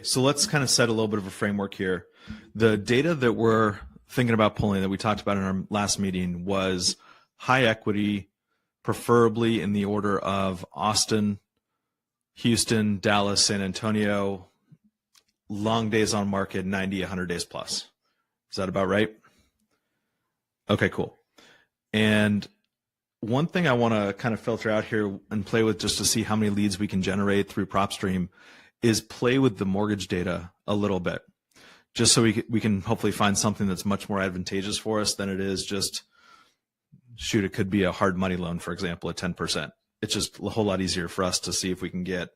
so let's kind of set a little bit of a framework here. The data that we're thinking about pulling that we talked about in our last meeting was high equity, preferably in the order of Austin, Houston, Dallas, San Antonio, long days on market, 90, 100 days plus. Is that about right? Okay, cool. And one thing I want to kind of filter out here and play with just to see how many leads we can generate through PropStream is play with the mortgage data a little bit, just so we can hopefully find something that's much more advantageous for us than it is just, shoot, it could be a hard money loan, for example, at 10%. It's just a whole lot easier for us to see if we can get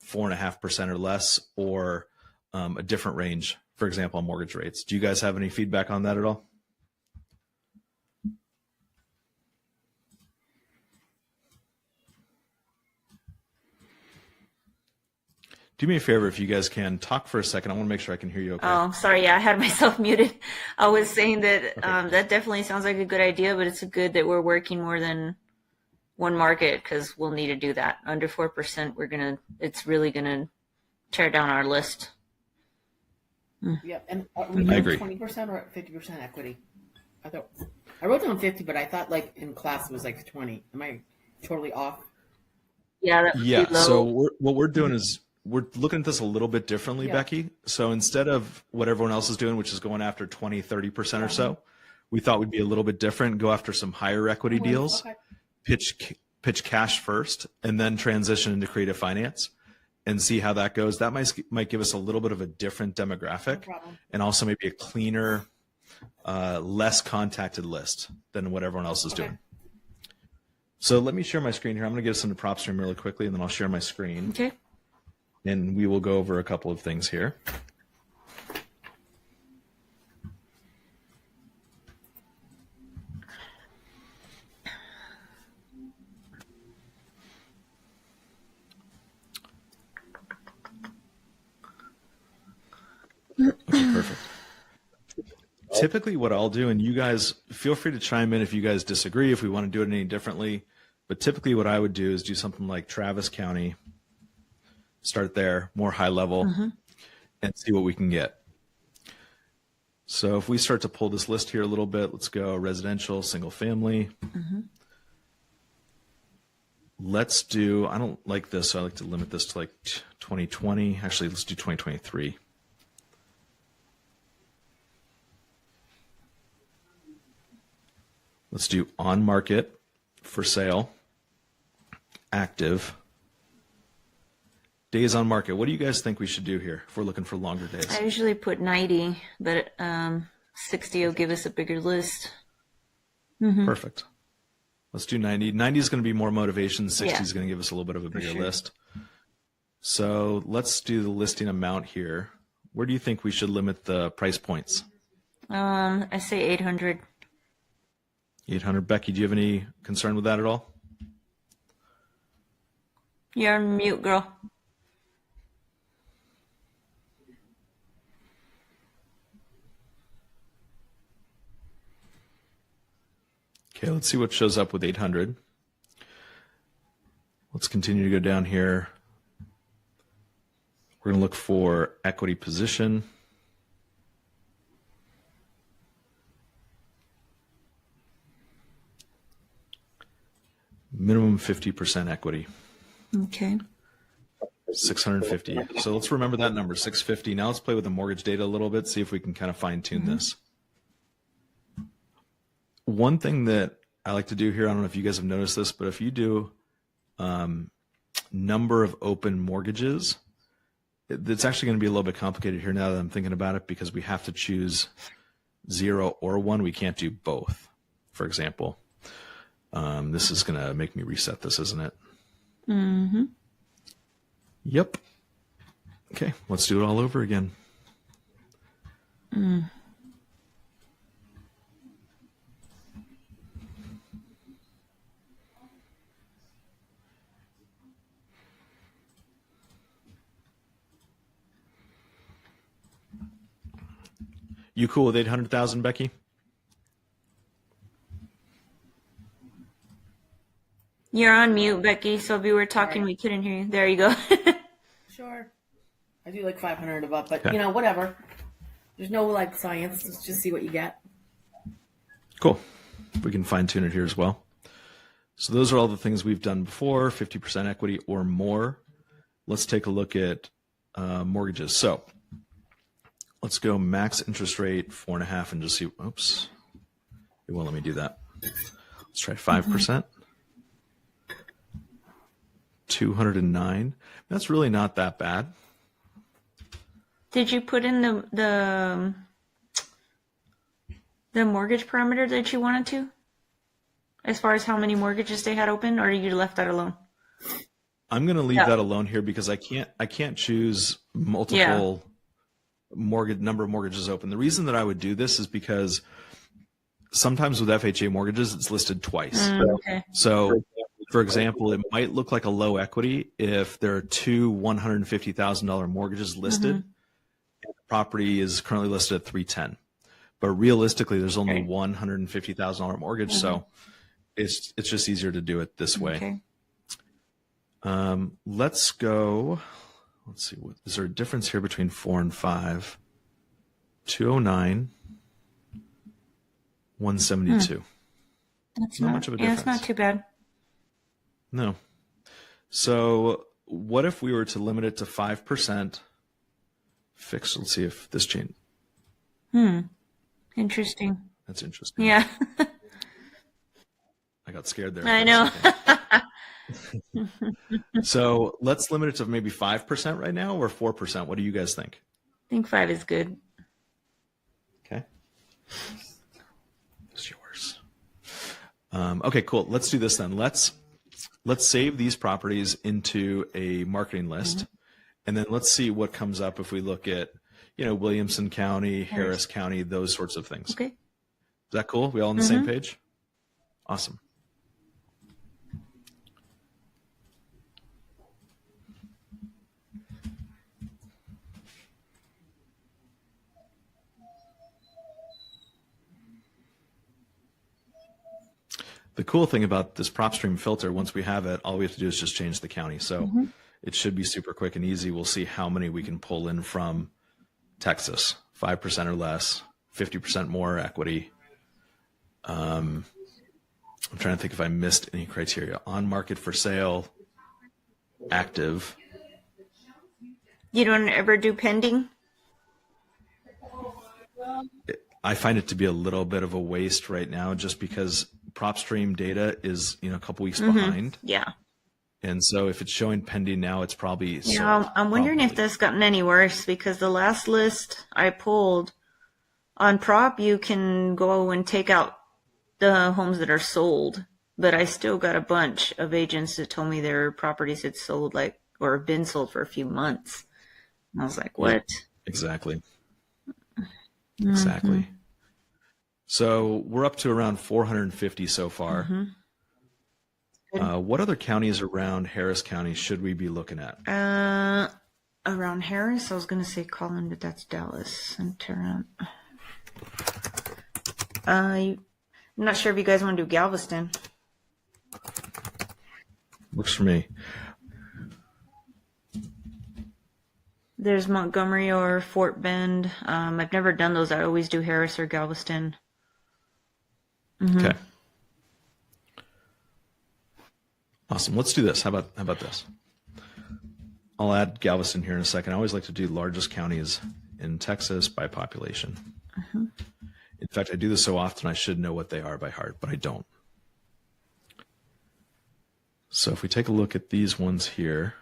4.5% or less, or a different range, for example, on mortgage rates. Do you guys have any feedback on that at all? Do me a favor if you guys can talk for a second. I want to make sure I can hear you okay. Oh, sorry. Yeah, I had myself muted. I was saying that that definitely sounds like a good idea, but it's good that we're working more than one market, because we'll need to do that. Under 4%, it's really gonna tear down our list. Yeah, and are we doing 20% or 50% equity? I wrote down 50, but I thought like in class it was like 20. Am I totally off? Yeah. Yeah. So what we're doing is we're looking at this a little bit differently, Becky. So instead of what everyone else is doing, which is going after 20, 30% or so, we thought we'd be a little bit different, go after some higher equity deals, pitch cash first, and then transition into creative finance and see how that goes. That might give us a little bit of a different demographic, and also maybe a cleaner, less contacted list than what everyone else is doing. So let me share my screen here. I'm going to get us into PropStream really quickly, and then I'll share my screen. Okay. And we will go over a couple of things here. Okay, perfect. Typically what I'll do, and you guys feel free to chime in if you guys disagree, if we want to do it any differently, but typically what I would do is do something like Travis County, start there, more high level, and see what we can get. So if we start to pull this list here a little bit, let's go residential, single family. Let's do, I don't like this, so I like to limit this to like 2020. Actually, let's do 2023. Let's do on market, for sale, active, days on market. What do you guys think we should do here if we're looking for longer days? I usually put 90, but 60 will give us a bigger list. Perfect. Let's do 90. 90 is going to be more motivation. 60 is going to give us a little bit of a bigger list. So let's do the listing amount here. Where do you think we should limit the price points? I say 800. 800. Becky, do you have any concern with that at all? You're on mute, girl. Okay, let's see what shows up with 800. Let's continue to go down here. We're going to look for equity position. Minimum 50% equity. Okay. 650. So let's remember that number, 650. Now let's play with the mortgage data a little bit, see if we can kind of fine tune this. One thing that I like to do here, I don't know if you guys have noticed this, but if you do number of open mortgages, it's actually going to be a little bit complicated here now that I'm thinking about it, because we have to choose 0 or 1. We can't do both, for example. This is going to make me reset this, isn't it? Yep. Okay, let's do it all over again. You cool with 800,000, Becky? You're on mute, Becky, so if you were talking, we couldn't hear you. There you go. Sure. I do like 500 above, but Okay. whatever. There's no like science. Let's just see what you get. Cool. We can fine tune it here as well. So those are all the things we've done before, 50% equity or more. Let's take a look at mortgages. So let's go max interest rate 4.5 and just see. Oops, it won't let me do that. Let's try 5%. 209. That's really not that bad. Did you put in the mortgage parameter that you wanted to, as far as how many mortgages they had open, or you left that alone? I'm going to leave that alone here because I can't choose multiple number of mortgages open. The reason that I would do this is because sometimes with FHA mortgages, it's listed twice. Okay. So, for example, it might look like a low equity if there are two $150,000 mortgages listed, and the property is currently listed at 310. But realistically, there's only one $150,000 mortgage, so it's just easier to do it this way. Okay. Let's go. Let's see. Is there a difference here between 4 and 5? 209, 172. That's not much of a difference. Yeah, it's not too bad. No. So what if we were to limit it to 5% fixed? Let's see if this changed. Interesting. That's interesting. Yeah. I got scared there. I know. So let's limit it to maybe 5% right now or 4%. What do you guys think? I think 5 is good. Okay. It's yours. Okay, cool. Let's do this then. Let's save these properties into a marketing list, and then let's see what comes up if we look at, Williamson County, Harris County, those sorts of things. Okay. Is that cool? We all on the same page? Awesome. The cool thing about this PropStream filter, once we have it, all we have to do is just change the county. So it should be super quick and easy. We'll see how many we can pull in from Texas, 5% or less, 50% more equity. I'm trying to think if I missed any criteria. On market for sale, active. You don't ever do pending? I find it to be a little bit of a waste right now just because PropStream data is, a couple weeks behind. Yeah. And so if it's showing pending now, it's probably Yeah, I'm wondering if that's gotten any worse, because the last list I pulled on Prop, you can go and take out the homes that are sold, but I still got a bunch of agents that told me their properties had sold or been sold for a few months. And I was like, what? Yeah, exactly. Exactly. So we're up to around 450 so far. What other counties around Harris County should we be looking at? Around Harris, I was going to say Collin, but that's Dallas. And Tarrant. I'm not sure if you guys want to do Galveston. Works for me. There's Montgomery or Fort Bend. I've never done those. I always do Harris or Galveston. Okay. Awesome. Let's do this. How about this? I'll add Galveston here in a second. I always like to do largest counties in Texas by population. In fact, I do this so often I should know what they are by heart, but I don't. So if we take a look at these ones here.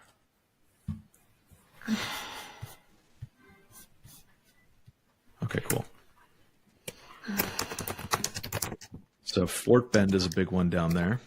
Okay, cool. So Fort Bend is a big one down there.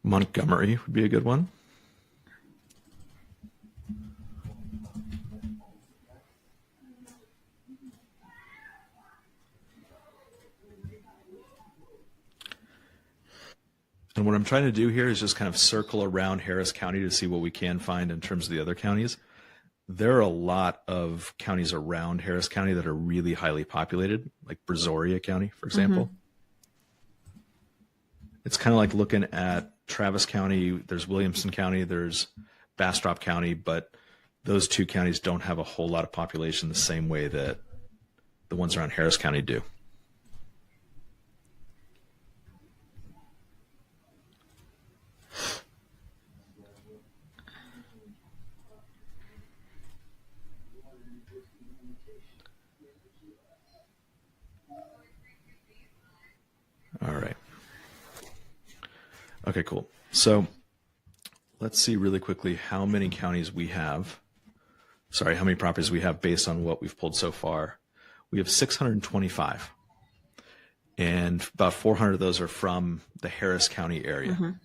Montgomery would be a good one. And what I'm trying to do here is just kind of circle around Harris County to see what we can find in terms of the other counties. There are a lot of counties around Harris County that are really highly populated, like Brazoria County, for example. It's kind of like looking at Travis County. There's Williamson County, there's Bastrop County, but those two counties don't have a whole lot of population the same way that the ones around Harris County do. All right. Okay, cool. So let's see really quickly how many counties we have. Sorry, how many properties we have based on what we've pulled so far. We have 625. And about 400 of those are from the Harris County area.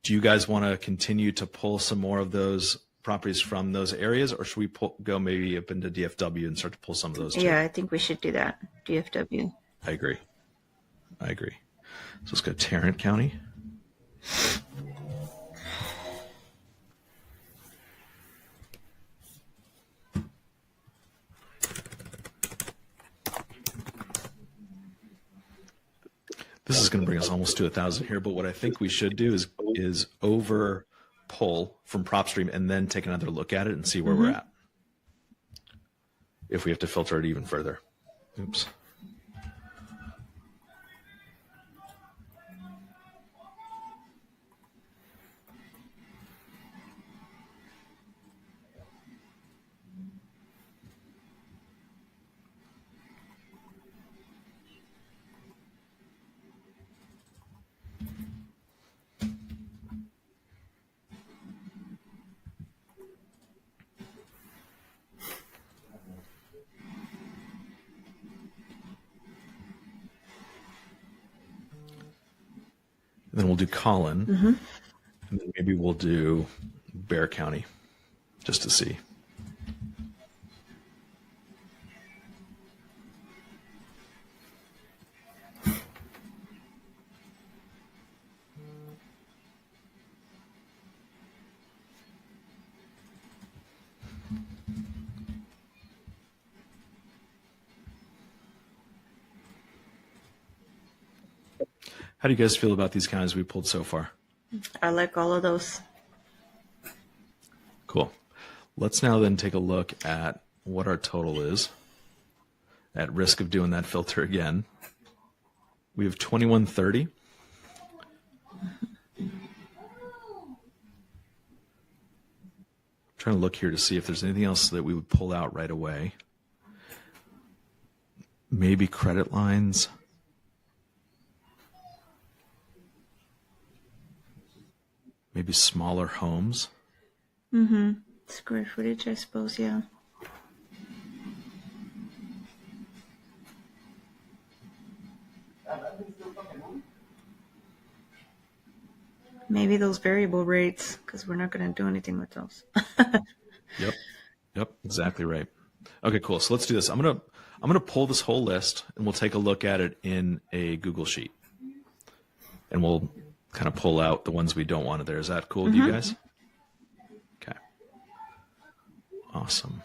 Do you guys want to continue to pull some more of those properties from those areas, or should we go maybe up into DFW and start to pull some of those too? Yeah, I think we should do that. DFW. I agree. So let's go Tarrant County. This is going to bring us almost to 1,000 here, but what I think we should do is over pull from PropStream and then take another look at it and see where we're at. If we have to filter it even further. Oops. Then we'll do Collin, and then maybe we'll do Bear County, just to see. How do you guys feel about these counties we pulled so far? I like all of those. Cool. Let's now then take a look at what our total is. At risk of doing that filter again, we have 2130. Trying to look here to see if there's anything else that we would pull out right away. Maybe credit lines. Maybe smaller homes. Square footage, I suppose, yeah. Maybe those variable rates, because we're not going to do anything with those. Yep, exactly right. Okay, cool. So let's do this. I'm gonna pull this whole list and we'll take a look at it in a Google Sheet. And we'll kind of pull out the ones we don't want there. Is that cool with you guys? Okay. Awesome.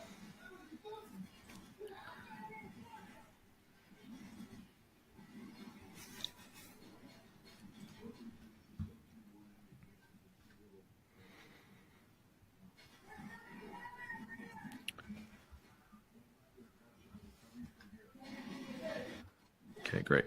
Okay, great.